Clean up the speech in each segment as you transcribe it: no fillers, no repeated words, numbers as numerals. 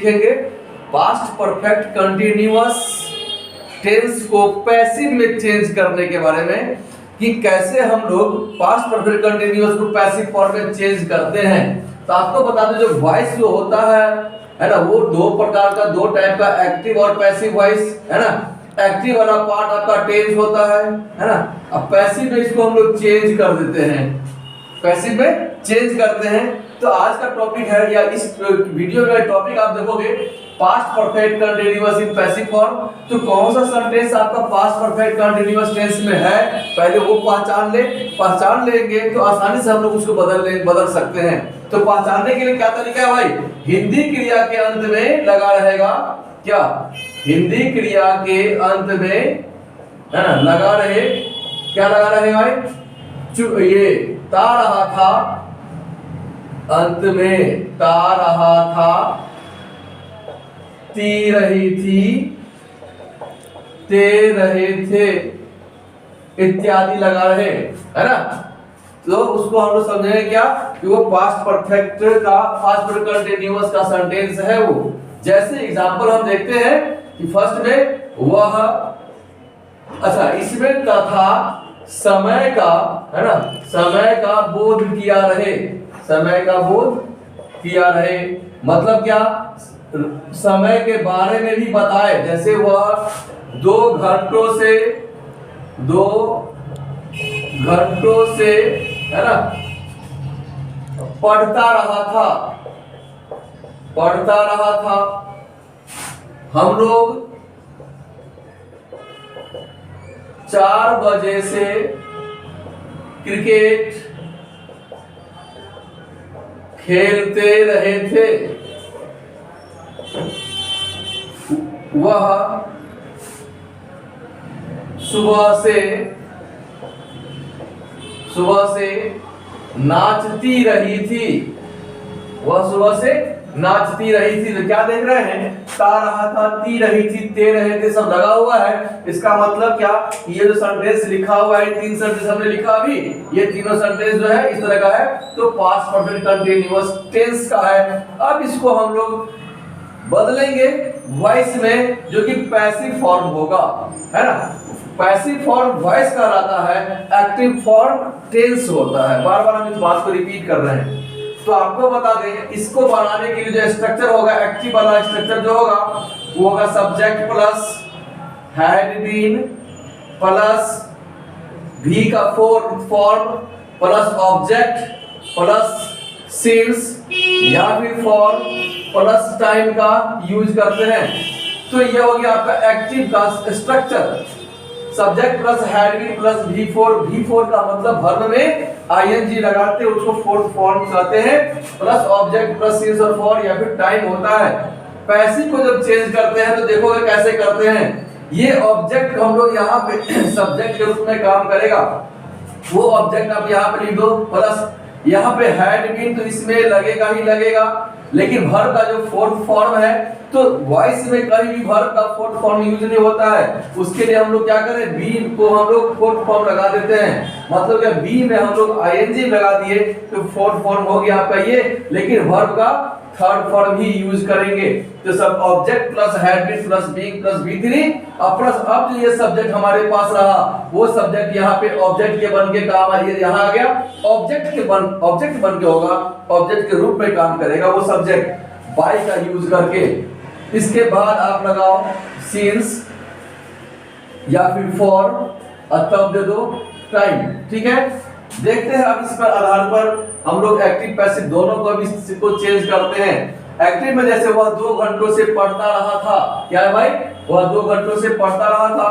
सीखेंगे past perfect continuous tense को passive में चेंज करने के बारे में, कि कैसे हम लोग पास्ट परफेक्ट कंटिन्यूअस को पैसिव फॉर्म में चेंज करते हैं। तो आपको बता दें, जो वॉइस जो होता है ना, वो दो प्रकार का, दो टाइप का, एक्टिव और पैसिव वॉइस, है ना। एक्टिव वाला पार्ट आपका टेंस होता है ना। अब पैसिव में इसको हम लोग चेंज कर देते हैं, पैसिव में चेंज करते हैं। तो आज का टॉपिक है, या इस वीडियो में टॉपिक आप देखोगे past perfect continuous in passive form. तो कौन सा सेंटेंस आपका पास्ट परफेक्ट कंटीन्यूअस टेंस में है, पहले वो पहचान लेंगे तो आसानी से हम लोग उसको बदल सकते हैं। तो पहचानने के लिए क्या तरीका है भाई, हिंदी क्रिया के अंत में लगा रहेगा क्या, हिंदी क्रिया के अंत में, है ना, लगा रहे, क्या लगा रहे भाई, ये ता रहा था, अंत में ता रहा था, ती रही थी, ते रहे थे, इत्यादि लगा रहे, है ना। तो उसको हम लोग समझेंगे क्या, कि वो पास्ट परफेक्ट का, पास्ट परफेक्ट कंटीन्यूअस का सेंटेंस है वो। जैसे एग्जांपल हम देखते हैं कि फर्स्ट में वह, अच्छा इसमें तथा समय का, है ना, समय का बोध किया रहे, समय का बोध किया रहे मतलब क्या, समय के बारे में भी बताए। जैसे वह 2 घंटों से, है ना, पढ़ता रहा था। हम लोग 4 बजे से क्रिकेट खेलते रहे थे। वह सुबह से नाचती रही थी, वह सुबह से नाचती रही थी। तो क्या देख रहे हैं, ता रहा था, ती रही थी, ते रहे थे, सब लगा हुआ है। इसका मतलब क्या, ये जो सेंटेंस लिखा हुआ है, 3 सेंटेंस हमने लिखा अभी, ये तीनों सेंटेंस जो है इस तरह का है, तो पास्ट परफेक्ट कंटीन्यूअस टेंस का है। अब इसको हम लोग बदलेंगे वॉइस में, जो कि पैसिव फॉर्म होगा, है ना। पैसिव फॉर्म वॉइस कहलाता है, एक्टिव फॉर्म टेंस होता है। बार बार हम इस बात को रिपीट कर रहे हैं। तो आपको बता दें, इसको बनाने के लिए जो स्ट्रक्चर होगा, एक्टिव वाला स्ट्रक्चर जो होगा, वो होगा subject plus had been plus भी का form plus object plus since, या फिर फॉर प्लस टाइम का यूज करते हैं। तो ये हो गया आपका एक्टिव का structure, subject plus had been plus V4 का मतलब वर्ब में ing लगाते हैं, उसको फोर्थ फॉर्म कहते हैं, प्लस ऑब्जेक्ट प्लस सिंस और फॉर, या फिर टाइम होता है। पैसिव को जब चेंज करते हैं तो देखोगे कैसे करते हैं, ये ऑब्जेक्ट हम लोग यहाँ पे सब्जेक्ट के रूप में काम करेगा, वो ऑब्जेक्ट आप यहाँ पे लिख दो, प्लस यहाँ पे हैड बीन, तो इसमें लगेगा ही लगेगा। लेकिन वर्ब का जो फोर्थ फॉर्म है, तो वॉइस में कभी भी वर्ब का फोर्थ फॉर्म यूज नहीं होता है। उसके लिए हम लोग क्या करें, बी को हम लोग फोर्थ फॉर्म लगा देते हैं। मतलब क्या, बी में हम लोग ing लगा दिए तो फोर्थ फॉर्म हो गया आपका ये, लेकिन वर्ब का थर्ड फॉर्म ही यूज करेंगे। तो सब object plus had been plus being plus V3 और प्लस अब जो ये सब्जेक्ट हमारे पास रहा, वो सब्जेक्ट यहाँ पे ऑब्जेक्ट के बन के काम आ, ये यहाँ आ गया, ऑब्जेक्ट बन के होगा, ऑब्जेक्ट के रूप में काम करेगा वो सब्जेक्ट बाय का यूज करके। इसके बाद आप लगाओ सिंस या फिर फॉर, तब दे दो टाइम। ठीक है, देखते हैं अब इस पर आधार पर हम लोग एक्टिव पैसिव दोनों को भी चेंज करते हैं। एक्टिव में जैसे वह 2 घंटों से पढ़ता रहा था, क्या है भाई, वह 2 घंटों से पढ़ता रहा था,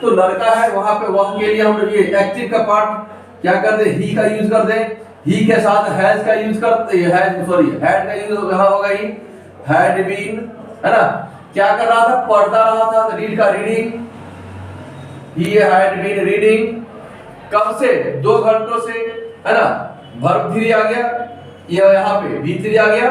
तो लड़का है वहां पे, वह के लिए हम ये एक्टिव का पार्ट क्या कर दे, ही का यूज कर दे, ही के साथ हैज का यूज करते, हैड का यूज यहाँ होगा ही, हैड बीन, है ना। क्या कर रहा था, पढ़ता रहा था, तो रीड का reading, he had been reading. कब से, 2 घंटों से, है ना। वर्ब 3 आ गया, ये यहाँ पे V3 आ गया।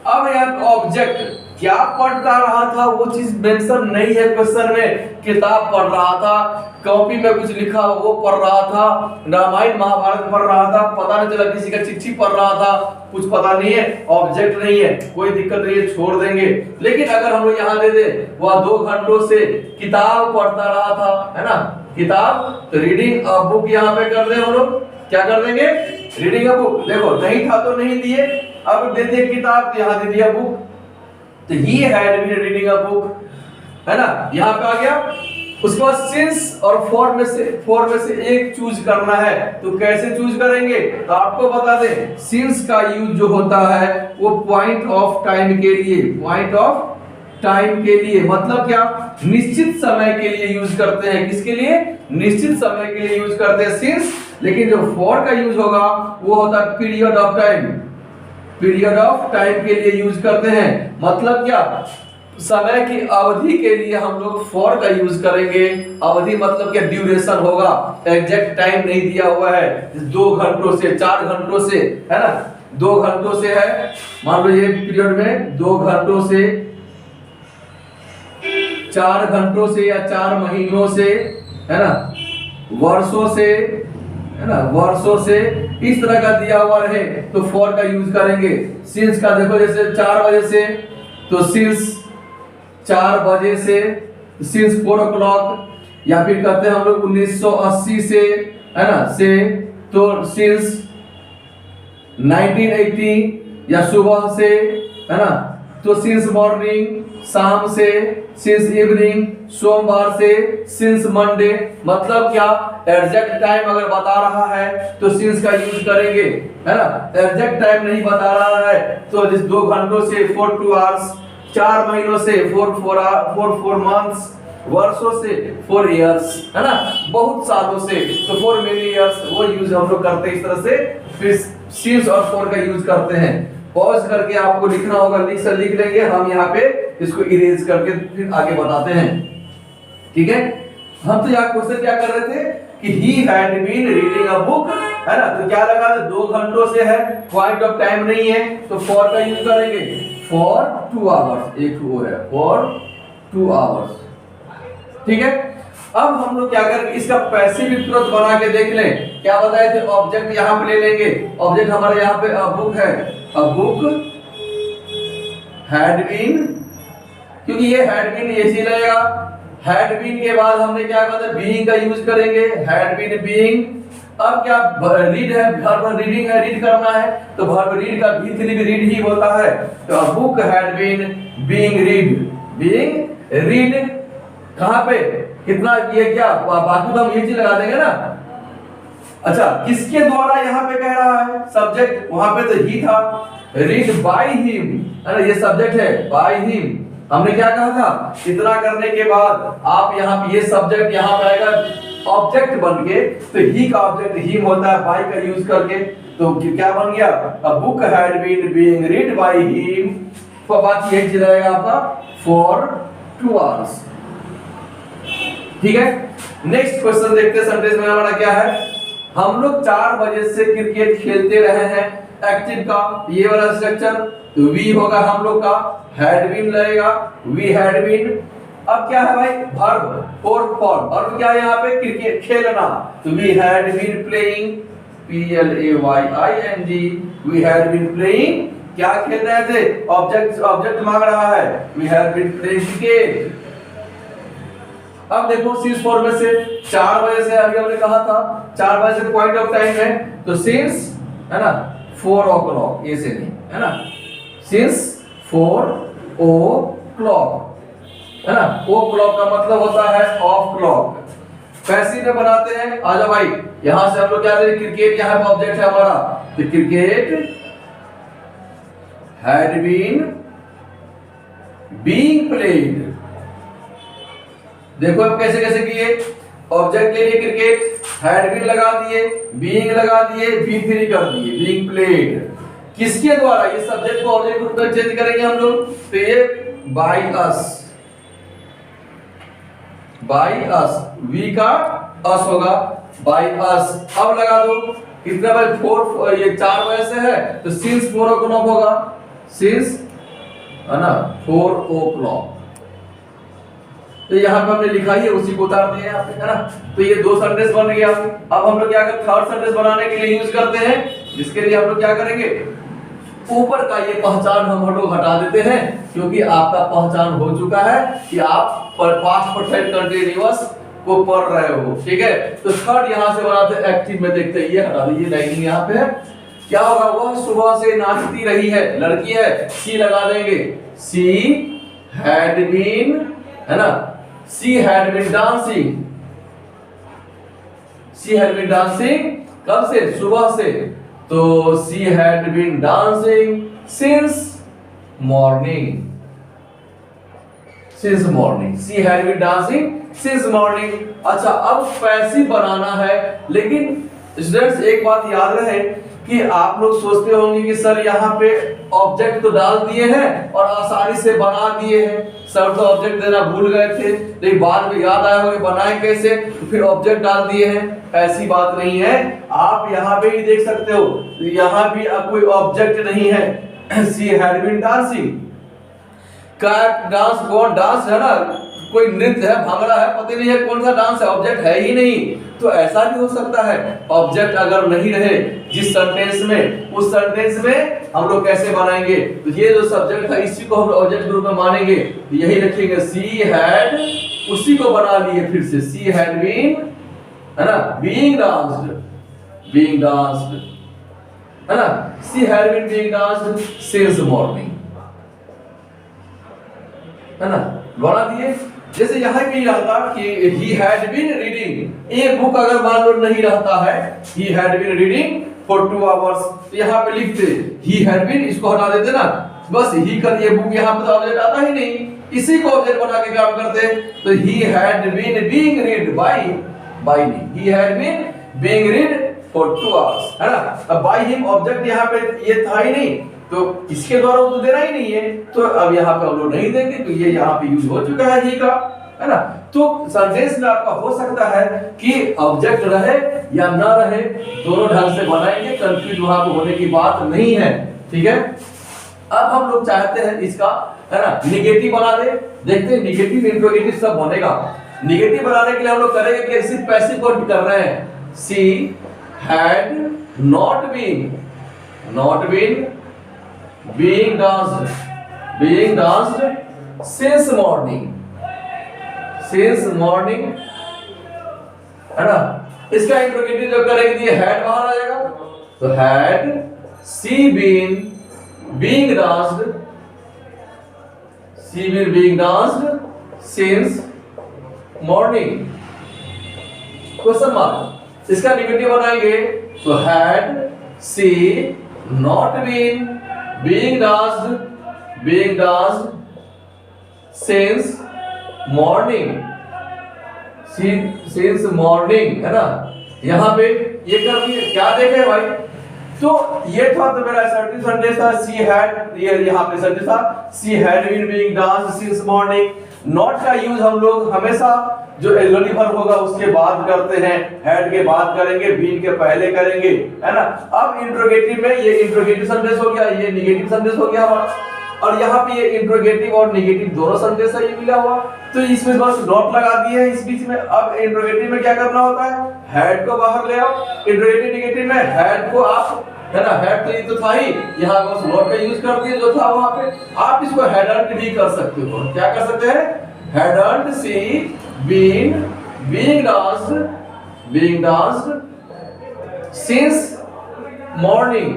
अब यहाँ ऑब्जेक्ट क्या पढ़ता रहा था वो चीज मेंशन नहीं है क्वेश्चन में। किताब पढ़ रहा था, कॉपी में कुछ लिखा वो पढ़ रहा था, रामायण महाभारत पढ़ रहा था, पता नहीं चला किसी का चिट्ठी पढ़ रहा था, कुछ पता नहीं है, ऑब्जेक्ट नहीं है, कोई दिक्कत नहीं है, छोड़ देंगे। लेकिन अगर हम लोग यहाँ दे दे वह 2 घंटों से किताब पढ़ता रहा था, है ना, किताब, तो रीडिंग अ बुक यहाँ पे कर दे हम लोग, क्या कर देंगे, रीडिंग अ बुक। देखो नहीं था तो नहीं दिए, अब दे दिए किताब तो यहाँ दे दिया बुक, तो he had been reading a book, है ना, यहाँ पे आ गया। उसके बाद सिंस और फॉर में से एक चूज करना है, तो कैसे चूज करेंगे, तो आपको बता दें सिंस का यूज जो होता है वो पॉइंट ऑफ टाइम के लिए, पॉइंट ऑफ टाइम के लिए, मतलब क्या, निश्चित समय के लिए यूज करते हैं। किसके लिए, निश्चित समय के लिए यूज करते हैं सिंस। लेकिन जो फॉर का यूज होगा वो होता है period of time, period of time के लिए यूज करते हैं। मतलब क्या, समय की अवधि के लिए हम लोग फॉर का यूज करेंगे। अवधि मतलब क्या, ड्यूरेशन होगा, एग्जैक्ट टाइम नहीं दिया हुआ है, 2 घंटों से 4 घंटों से, है ना, 2 घंटों से है, मान लो ये पीरियड में 2 घंटों से 4 घंटों से या 4 महीनों से, है ना, वर्षों से, है ना, वर्षों से, इस तरह का दिया हुआ रहे तो फॉर का यूज करेंगे। सिंस का देखो जैसे 4 बजे से, तो सिंस 4 बजे से, सिंस 4 o'clock, या फिर कहते हैं हम लोग 1980 से, है ना, से, तो सिंस 1980, या सुबह से, है ना, तो सिंस मॉर्निंग, शाम से, सिंस इवनिंग, सोमवार से, सिंस मंडे। मतलब क्या, एग्जैक्ट टाइम अगर बता रहा है तो सिंस का यूज करेंगे, है ना, एग्जैक्ट टाइम नहीं बता रहा है तो जिस 2 घंटों से 4 2 आवर्स, 4 महीनों से 4 मंथ्स, वर्षों से 4 इयर्स, है ना, बहुत सालों से तो 4 मेनी इयर्स, वो यूज हम लोग करते हैं इस तरह से। फिर सिंस और फॉर का यूज करते हैं। पॉज करके आपको लिखना होगा, लिख लेंगे हम, यहाँ पे इसको इरेज करके फिर आगे बताते हैं, ठीक है। हम तो यहाँ क्वेश्चन क्या कर रहे थे कि he had been reading a book, है ना, तो क्या लगा, 2 घंटों से है, पॉइंट ऑफ टाइम नहीं है, तो फॉर का यूज करेंगे, फॉर 2 आवर्स, एक और है, फॉर 2 आवर्स, ठीक है। अब हम लोग क्या करेंगे, इसका पैसिव तुरंत बना के देख लें। क्या बताए थे, ऑब्जेक्ट यहाँ पे ले लेंगे, ऑब्जेक्ट हमारे यहाँ पे अ बुक है, अ बुक हैड बीन, क्योंकि ये हैड बीन ऐसे लगेगा। हैड बीन के बाद हमने क्या कहा था, बीइंग का यूज करेंगे, हैड बीन बीइंग। अब क्या, रीड है, वर्ब रीडिंग है, रीड करना है, तो वर्ब रीड का भी रीड ही होता है, तो a book had been being read, being read. कहां पे, कितना, ये क्या, बाकी तो हम ये चीज लगा देंगे ना। अच्छा, किसके द्वारा यहाँ पे कह रहा है, सब्जेक्ट, वहां पे तो ही था, रीड बाय हिम, है ना, ये सब्जेक्ट है, बाय हिम। हमने क्या कहा था, इतना करने के बाद आप यहाँ पे, ये सब्जेक्ट यहाँ पे आएगा ऑब्जेक्ट बन के, तो ही का ऑब्जेक्ट हिम होता है, बाय का यूज करके, तो क्या बन गया, a book had been being read by him. तो बात यही चल जाएगा आपका, फॉर 2 आवर्स, ठीक है। नेक्स्ट क्वेश्चन देखते हैं, सेंटेंस में हमारा क्या है, हम लोग 4 बजे से क्रिकेट खेलते रहे हैं, एक्टिव का ये वाला स्ट्रक्चर, तो वी होगा हम लोग का, हैड बीन लगेगा, वी हैड बीन। अब क्या है भाई, वर्ब और फॉर, वर्ब क्या है यहाँ पे, क्रिकेट खेलना, तो we had been playing, PLAYING, we had been playing, क्या खेल रहे थे, ऑब्जेक्ट मांग रहा है, we had been playing cricket. अब देखो सिंस फॉर में से 4 बजे से, अभी हमने कहा था 4 बजे से पॉइंट ऑफ टाइम है, तो सिंस, है ना, 4 o'clock, ये से नहीं, है ना, सिंस 4 o'clock, है ना, ओ क्लॉक का मतलब होता है ऑफ क्लॉक। पैसिव में बनाते हैं, आ जाओ भाई, यहां से हम लोग क्या करें, क्रिकेट यहाँ पे ऑब्जेक्ट है हमारा, तो cricket had been being played. देखो अब कैसे कैसे किए, ऑब्जेक्ट ले लिए क्रिकेट, हैड बीन लगा दिए, बीइंग लगा दिए, बी3 कर दिए, बीइंग प्लेड। किसके द्वारा, ये सब्जेक्ट को ऑब्जेक्ट के रूप में चेंज करेंगे हम लोग, तो ये by us, by us, we का अस होगा, बाय अस। अब लगा दो, कितना भाई 4, ये 4 बजे से है, तो सिंस 4 o'clock होगा, सिंस है ना, 4 o'clock। तो यहाँ पे हमने लिखा ही है, उसी को उतार दिया यहाँ पे, है ना। तो ये 2 सेंटेंस बन गया। अब हम लोग क्या करते हैं, थर्ड सेंटेंस बनाने के लिए यूज करते हैं, जिसके लिए हम लोग क्या करेंगे, ऊपर का ये पहचान हम लोग हटा देते हैं, क्योंकि आपका पहचान हो चुका है कि आप पास्ट परफेक्ट कंटीन्यूअस को पढ़ रहे हो, ठीक है। तो थर्ड यहाँ से बनाते हैं एक्टिव में, देखते हैं, ये हटा दीजिए, लाइनिंग यहाँ पे है। क्या होगा, वह सुबह से नाचती रही है, लड़की है, सी लगा देंगे, सी हैड बीन, है ना, she had been dancing, she had been dancing कब से, सुबह से। तो she had been dancing since morning, since morning, she had been dancing since morning. अच्छा, अब पैसिव बनाना है, लेकिन स्टूडेंट्स एक बात याद रहे कि आप लोग सोचते होंगे कि सर यहाँ पे ऑब्जेक्ट तो डाल दिए हैं और आसानी से बना दिए हैं, सर तो ऑब्जेक्ट देना भूल गए थे, लेकिन बाद में याद आया होगा बनाए कैसे, तो फिर ऑब्जेक्ट डाल दिए हैं। ऐसी बात नहीं है, आप यहाँ पे ही देख सकते हो, यहाँ भी अब कोई ऑब्जेक्ट नहीं है। सी हैड बीन डांसिंग, का डांस, कौन डांस है ना, कोई नृत्य है, भांगड़ा है, पता नहीं है कौन सा डांस है, ऑब्जेक्ट है ही नहीं। तो ऐसा भी हो सकता है, ऑब्जेक्ट अगर नहीं रहे जिस सेंटेंस में, उस सेंटेंस में हम लोग कैसे बनाएंगे, तो ये जो सब्जेक्ट है इसी को हम ऑब्जेक्ट ग्रुप में मानेंगे, तो यही रखेंगे, सी हैड, उसी को बना लिए फिर से, सी हैड बीन, है ना, बीइंग डांस्ड, बीइंग डांस्ड, है ना, she had been being danced since morning, है ना, बना दिए। जैसे यहाँ भी रहता कि he had been reading, एक बुक अगर मान लो नहीं रहता है, he had been reading for 2 hours, तो यहाँ पे लिखते he had been, इसको हटा देते ना, बस ही कर, ये बुक यहाँ पे तो ऑब्जेक्ट आता ही नहीं, इसी को ऑब्जेक्ट बना के काम करते। तो he had been being read by नहीं, he had been being read for 2 hours, है ना। अब by him ऑब्जेक्ट यहाँ पे ये था ही नहीं, तो इसके द्वारा वो तो देना ही नहीं है, तो अब यहाँ पे हम लोग नहीं देंगे, तो ये यहाँ पे यूज हो चुका है ही का, है ना। तो सेंटेंस में आपका हो सकता है कि ऑब्जेक्ट रहे या ना रहे, दोनों ढंग से बनाएंगे, कंफ्यूज वहां पे होने की बात नहीं है, ठीक है। अब हम लोग चाहते हैं इसका, है ना, निगेटिव बना दे, देखते हैं निगेटिव इंट्रोगेटिव सब बनेगा। निगेटिव बनाने के लिए हम लोग करेंगे कि सिर्फ पैसिव को कर रहे हैं, she had not been being danced since morning, है ना। इसका इंट्रोगेटिव जब करेंगे ये हैड बाहर आ जाएगा, तो had she been being danced since morning, question mark. इसका निगेटिव बनाएंगे तो had she not been being danced since morning, since morning, है ना। यहाँ पे ये कर दिए, क्या देखे भाई, तो ये था तो मेरा assertive sentence था, she had, ये यहाँ पे sentence था, she had been being danced since morning। Not का यूज हम लोग हमेशा जो एडजेक्टिव होगा उसके बाद करते हैं, हैड के बाद करेंगे, बीन के पहले करेंगे, है ना। अब इंट्रोगेटिव में ये इंट्रोगेटिव सेंटेंस हो गया, ये नेगेटिव सेंटेंस हो गया हमारा, और यहाँ पे ये इंट्रोगेटिव और नेगेटिव दोनों सेंटेंस है ये मिला हुआ, तो इसमें बस नॉट लगा दिए है इस बीच में। अब इंट्रोगेटिव में क्या करना होता है, हैड को बाहर ले आओ, इंट्रोगेटिव नेगेटिव में हैड को आप, है ना, हैड तो ये तो था ही, यहाँ बस नॉट का यूज कर दिए जो था वहां पे। आप इसको हैडंट भी कर सकते हो, क्या कर सकते हैं, hadn't she been being danced since morning,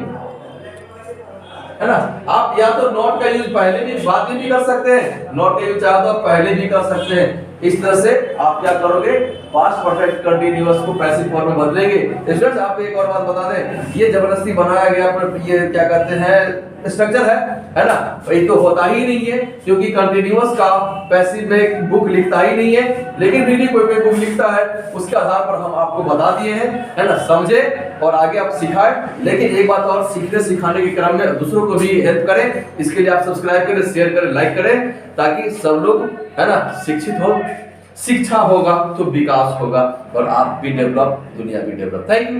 है ना। आप या तो नॉट का यूज पहले भी बाद में भी कर सकते हैं, नॉट का यूज चाहे तो पहले भी कर सकते हैं। इस तरह से आप क्या करोगे, पास्ट परफेक्ट कंटीन्यूअस को पैसिव फॉर्म में बदलेंगे। स्टूडेंट्स आपको एक और बात बता दें, ये जबरदस्ती बनाया गया पर ये क्या कहते हैं स्ट्रक्चर है ना, ये तो होता ही नहीं है, क्योंकि कंटीन्यूअस का पैसिव में बुक लिखता ही नहीं है, लेकिन भी कोई बुक लिखता है, उसके आधार पर हम आपको बता दिए हैं, है ना, समझे और आगे आप सिखाएं। लेकिन एक बात और, सीखने सिखाने के क्रम में दूसरों को भी हेल्प करें, इसके लिए आप सब्सक्राइब करें, शेयर करें, लाइक करें, ताकि सब लोग, है ना, शिक्षित हो। शिक्षा होगा तो विकास होगा और आप भी डेवलप, दुनिया भी डेवलप। Thank you.